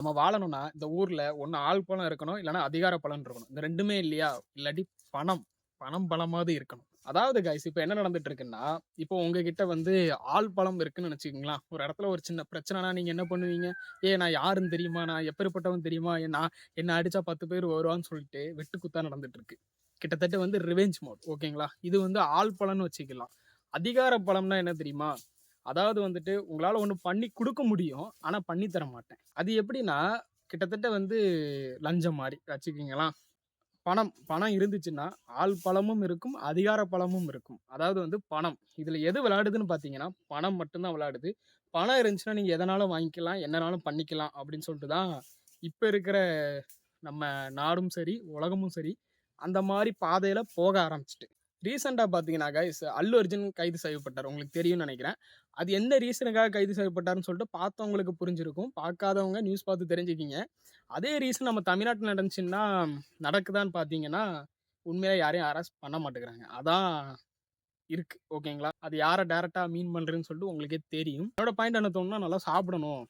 நம்ம வாழணும்னா, இந்த ஊர்ல ஒண்ணு ஆள் பலம் இருக்கணும், இல்லன்னா அதிகார பலம்ன்னு இருக்கணும். இந்த 2மே இல்லையா? இல்லாட்டி பணம். பணம் பலமாவது இருக்கணும். அதாவது கைஸ் இப்ப என்ன நடந்துட்டு இருக்குன்னா, இப்போ உங்ககிட்ட வந்து ஆள் பலம் இருக்குன்னு வச்சுக்கங்களேன். ஒரு இடத்துல ஒரு சின்ன பிரச்சனைனா நீங்க என்ன பண்ணுவீங்க? நான் யாருன்னு தெரியுமா? நான் எப்பேர்ப்பட்டவன் தெரியுமா? என்ன அடிச்சா 10 பேர் வருவான்னு சொல்லிட்டு வெட்டுக்குத்தா நடந்துட்டு இருக்கு. கிட்டத்தட்ட வந்து ரிவெஞ்ச் மோட் ஓகேங்களா? இது வந்து ஆள் பலம்ன்னு வச்சுக்கலாம். அதிகார பலம்னா என்ன தெரியுமா? அதாவது வந்துட்டு உங்களால ஒண்ணு பண்ணி குடுக்க முடியும். ஆனா பண்ணி தர மாட்டேன். அது எப்படின்னா, கிட்டத்தட்ட வந்து லஞ்சம் மாரி வச்சுக்கங்களேன். பணம் பணம் இருந்துச்சுன்னா, ஆள் பலமும் இருக்கும், அதிகார பலமும் இருக்கும். அதாவது வந்து பணம். இதுல எது விளையாடுதுன்னு பார்த்தீங்கன்னா, பணம் மட்டும் தான் விளையாடுது. பணம் இருந்துச்சுன்னா, நீங்க எதனாலும் வாங்கிக்கலாம், என்னனாலும் பண்ணிக்கலாம் அப்படின்னு சொல்லிட்டு தான் இப்ப இருக்கிற நம்ம நாடும் சரி, உலகமும் சரி, அந்த மாரி பாதையில போக ஆரம்பிச்சுட்டு. ரீசென்ட்டா பார்த்தீங்கன்னா கைஸ், அல்லு அர்ஜுன் கைது செய்யப்பட்டார். உங்களுக்கு தெரியும்னு நெனைக்கிறேன். அது எந்த ரீசனுக்காக கைது செய்யப்பட்டார்ன்னு சொல்லிட்டு பார்த்தவங்களுக்கு புரிஞ்சிருக்கும். பார்க்காதவங்க நியூஸ் பார்த்து தெரிஞ்சுக்கிங்க. அதே ரீசன் நம்ம தமிழ்நாட்டுல நடந்துச்சுன்னா, நடக்குதான்னு பார்த்தீங்கன்னா, உண்மையிலே யாரையும் அரெஸ்ட் பண்ண மாட்டேங்கிறாங்க. அதான் இருக்கு. ஓகேங்களா? அது யார டைரக்ட்டா மீன் பண்றேன்னு சொல்லிட்டு உங்களுக்கே தெரியும். என்னோட பாயிண்ட் என்ன தோணும்னா, நல்லா சாப்பிடணும்.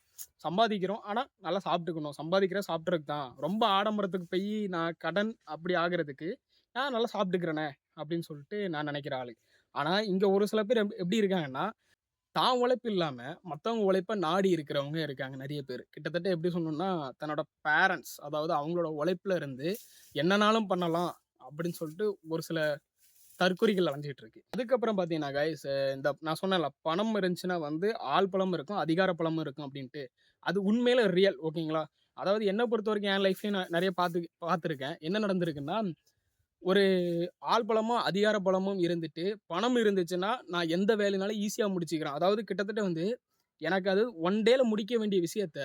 சம்பாதிக்கிறோம். ஆனா நல்லா சாப்பிட்டுக்கணும். சம்பாதிக்கிறேன் சாப்பிட்டுறதுக்கு தான். ரொம்ப ஆடம்பரத்துக்கு போயி நான் கடன் அப்படி ஆகுறதுக்கு, நான் நல்லா சாப்பிட்டுக்கிறேனே அப்படின்னு சொல்லிட்டு நான் நெனைக்கிற ஆளு. ஆனா இங்க ஒரு சில பேர் எப்படி இருக்காங்கன்னா, தான் உழைப்பு இல்லாம மத்தவங்க உழைப்ப நாடி இருக்கிறவங்க இருக்காங்க நெறைய பேரு. கிட்டத்தட்ட எப்படி சொல்லணும்னா, தன்னோட பேரண்ட்ஸ் அதாவது அவங்களோட உழைப்புல இருந்து என்னனாலும் பண்ணலாம் அப்படின்னு சொல்லிட்டு ஒரு சில தற்குறிகள் அலைஞ்சுட்டு இருக்கு. அதுக்கப்புறம் பார்த்தீங்கன்னா கைஸ் இந்த நான் சொன்னேன்ல, பணம் இருந்துச்சுன்னா வந்து ஆள் பலம் இருக்கும், அதிகார பலமும் இருக்கும் அப்டின்ட்டு. அது உண்மையில ரியல் ஓகேங்களா? அதாவது என்ன பொறுத்தவரைக்கும் என் லைஃப்லயும் நான் நெறைய பார்த்துருக்கேன். என்ன நடந்திருக்குன்னா, ஒரு ஆள் பலமும், அதிகார பலமும் இருந்துட்டு, பணம் இருந்துச்சுன்னா, நான் எந்த வேலைனாலும் ஈஸியா முடிச்சுக்கிறேன். அதாவது கிட்டத்தட்ட வந்து எனக்கு அது 1 டேல முடிக்க வேண்டிய விஷயத்த,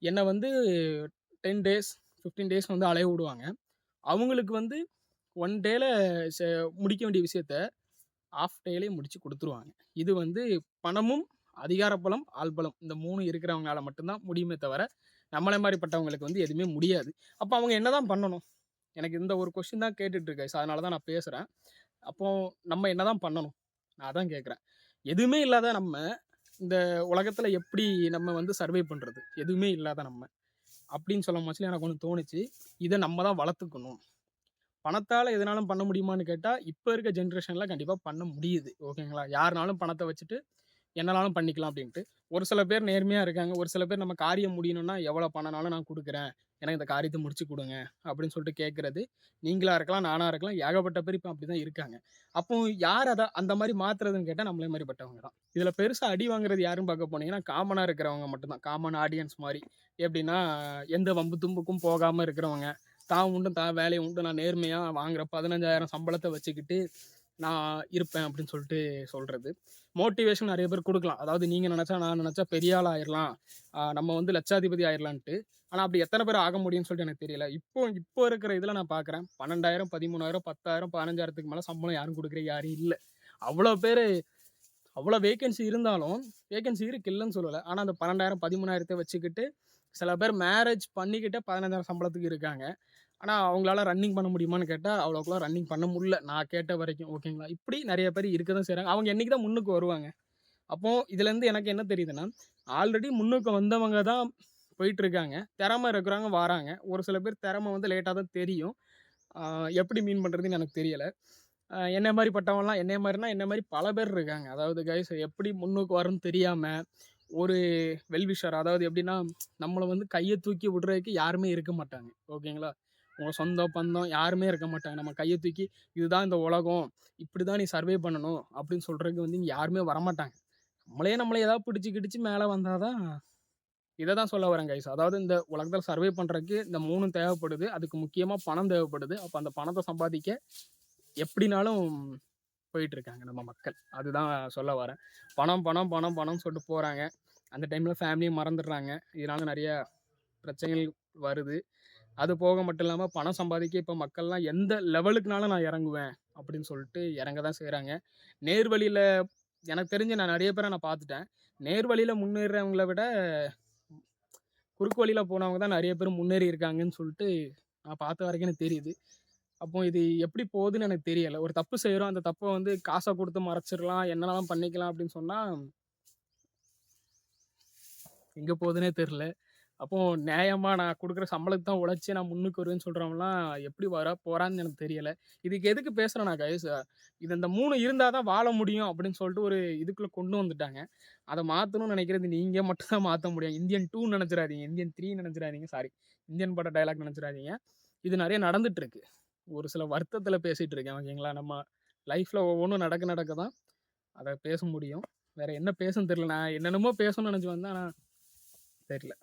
என்ன வந்து 10 டேஸ், 15 டேஸ் வந்து அலைய விடுவாங்க. அவங்களுக்கு வந்து 1 டேல ச முடிக்க வேண்டிய விஷயத்த ஹாஃப் டேலயே முடிச்சு குடுத்துருவாங்க. இது வந்து பணமும், அதிகார பலம், ஆள் பலம் இந்த 3 இருக்கிறவங்களால மட்டும் தான் முடியுமே தவிர, நம்மள மாரிப்பட்டவங்களுக்கு வந்து எதுவுமே முடியாது. அப்ப அவங்க என்னதான் பண்ணணும்? எனக்கு இந்த ஒரு கொஸ்டின் தான் கேட்டுட்டு இருக்கேன். அதனால தான் நான் பேசுறேன். அப்போ நம்ம என்னதான் பண்ணணும்? நான் அதான் கேட்கிறேன். எதுவுமே இல்லாத நம்ம, இந்த உலகத்துல எப்படி நம்ம வந்து சர்வை பண்றது? எதுவுமே இல்லாத நம்ம. அப்படின்னு சொல்ல மோஸ்ட்லி எனக்கு ஒண்ணு தோணுச்சு. இத நம்ம தான் வளர்த்துக்கணும். பணத்தால எதுனாலும் பண்ண முடியுமான்னு கேட்டா, இப்ப இருக்க ஜெனரேஷன்ல கண்டிப்பா பண்ண முடியுது. ஓகேங்களா? யாருனாலும் பணத்த வச்சுட்டு என்னனாலும் பண்ணிக்கலாம் அப்டின்ட்டு. ஒரு சில பேர் நேர்மையா இருக்காங்க. ஒரு சில பேர் நம்ம காரியம் முடியணும்னா, எவ்வளோ பணம்னாலும் நான் குடுக்குறேன். எனக்கு இந்த காரியத்த முடிச்சு குடுங்க. அப்டின்னு சொல்லிட்டு கேட்கறது. நீங்களா இருக்கலாம், நானா இருக்கலாம். ஏகப்பட்ட பேர் இப்ப அப்டிதான் இருக்காங்க. அப்போ யார் அந்த மாரி மாத்துறதுன்னு கேட்டா, நம்மள மாரிப்பட்டவங்க தான். இதுல பெருசா அடி வாங்குறது யாருன்னு பார்க்க போனீங்கன்னா, காமனா இருக்கிறவங்க மட்டும் தான். காமன் ஆடியன்ஸ் மாரி. எப்டின்னா, எந்த வம்பு தும்புக்கும் போகாம இருக்கிறவங்க. தான் உண்டு, தான் வேலை உண்டு. நான் நேர்மையா வாங்குற 15,000 சம்பளத்த வச்சுக்கிட்டு, நான் இருப்பேன் அப்டின்னு சொல்லிட்டு சொல்றது. மோட்டிவேஷன் நெறைய பேர் குடுக்கலாம். அதாவது நீங்க நெனச்சா, நான் நெனச்சா பெரிய ஆள் ஆயிரலாம். நம்ம வந்து லட்சாதிபதி ஆயிரலான்ட்டு. ஆனா அப்படி எத்தன பேர் ஆக முடியும்னு சொல்லிட்டு எனக்கு தெரியல. இப்போ இருக்கிற இதுல நான் பார்க்குறேன். 12,000, 13,000, 10,000, 15,000க்கு மேல சம்பளம் யாரும் குடுக்குற யாரும் இல்ல. அவ்வளோ பேரு அவ்வளோ வேக்கன்சி இருந்தாலும், வேக்கன்சி இருக்கு இல்லன்னு சொல்லல. ஆனா அந்த 12,000, 13,000 வச்சுக்கிட்டு சில பேர் மேரேஜ் பண்ணிக்கிட்டே 15,000 சம்பளத்துக்கு இருக்காங்க. ஆனா அவங்களால ரன்னிங் பண்ண முடியுமான்னு கேட்டா, அவ்வளோக்கெல்லாம் ரன்னிங் பண்ண முடியல. நான் கேட்ட வரைக்கும். ஓகேங்களா? இப்படி நெறைய பேர் இருக்க தான் செய்றாங்க. அவங்க என்னைக்கு தான் முன்னுக்கு வருவாங்க? அப்போ இதுலேருந்து எனக்கு என்ன தெரியுதுன்னா, ஆல்ரெடி முன்னுக்கு வந்தவங்க தான் போயிட்டுருக்காங்க. திறமை இருக்கிறவங்க வாராங்க. ஒரு சில பேர் திறமை வந்து லேட்டா தான் தெரியும். ஆ எப்படி மீன் பண்றதுன்னு எனக்கு தெரியல. என்னை மாரி பட்டவன்லாம் என்னைய மாரினா, என்ன மாரி பல பேர் இருக்காங்க. அதாவது கைஸ் எப்படி முன்னுக்கு வரணும்னு தெரியாம, ஒரு வெல் விஷர் அதாவது எப்படின்னா, நம்மள வந்து கைய தூக்கி விடுறதுக்கு யாருமே இருக்க மாட்டாங்க. ஓகேங்களா? உங்க சொந்தம், பந்தம் யாருமே இருக்க மாட்டாங்க. நம்ம கைய தூக்கி, "இதுதான் இந்த உலகம். இப்படிதான் நீ சர்வே பண்ணணும்." அப்படின்னு சொல்றதுக்கு வந்து இங்க யாருமே வரமாட்டாங்க. நம்மளே ஏதாவது பிடிச்சு கிடிச்சு மேல வந்தா தான் இத தான் சொல்ல வரேன் கைஸ். அதாவது இந்த உலகத்துல சர்வே பண்றதுக்கு இந்த 3ம் தேவைப்படுது. அதுக்கு முக்கியமா பணம் தேவைப்படுது. அப்ப அந்த பணத்த சம்பாதிக்க எப்படினாலும் போயிட்டு இருக்காங்க நம்ம மக்கள். அதுதான் சொல்ல வரேன். பணம், பணம், பணம், பணம்னு சொல்லிட்டு போறாங்க. அந்த டைம்ல ஃபேமிலிய மறந்துடுறாங்க. இதனால நெறைய பிரச்சனைகள் வருது. அது போக மட்டும் இல்லாம பணம் சம்பாதிக்க இப்ப மக்கள்லாம் எந்த லெவலுக்குனாலும் நான் இறங்குவேன் அப்படின்னு சொல்லிட்டு இறங்க தான் செய்றாங்க. நேர்வழியில எனக்கு தெரிஞ்சு நான் நெறைய பேர நான் பார்த்துட்டேன். நேர்வழியில முன்னேறுறவங்கள விட குறுக்கு வழியில போனவங்க தான் நெறைய பேர் முன்னேறி இருக்காங்கன்னு சொல்லிட்டு நான் பார்த்த வரைக்கும் எனக்கு தெரியுது. அப்போ இது எப்படி போகுதுன்னு எனக்கு தெரியல. ஒரு தப்பு செய்றோம். அந்த தப்ப வந்து காச குடுத்து மறைச்சிரலாம். என்னலாம் பண்ணிக்கலாம் அப்படின்னு சொன்னா, எங்க போகுதுன்னே தெரியல. அப்போ நியாயமா நான் குடுக்குற சம்பளத்துக்கு தான் உழைச்சு நான் முன்னுக்கு வருவேன்னு சொல்றவன்லாம் எப்படி வரப்போறான்னு எனக்கு தெரியல. இதுக்கு எதுக்கு பேசுறேன்னா கைஸ், இது இந்த 3 இருந்தா தான் வாழ முடியும் அப்படின்னு சொல்லிட்டு ஒரு இதுக்குள்ள கொண்டு வந்துட்டாங்க. அத மாத்தணும்னு நினைக்கிறது நீங்க மட்டும் தான் மாத்த முடியும். இந்தியன் 2 நெனச்சுறாதீங்க. இந்தியன் 3 நெனச்சுறாதீங்க. சாரி. இந்தியன் பட டயலாக் நெனச்சுறாதீங்க. இது நெறைய நடந்துட்டு இருக்கு. ஒரு சில வருத்தத்தில பேசிட்டு இருக்கேன். ஓகேங்களா? நம்ம லைஃப்ல ஒவ்வொன்னும் நடக்க நடக்க தான் அத பேச முடியும். வேற என்ன பேசன்னு தெரியல. நான் என்னென்னமோ பேசணும்னு நெனச்சு வந்தேன். ஆனா தெரியல.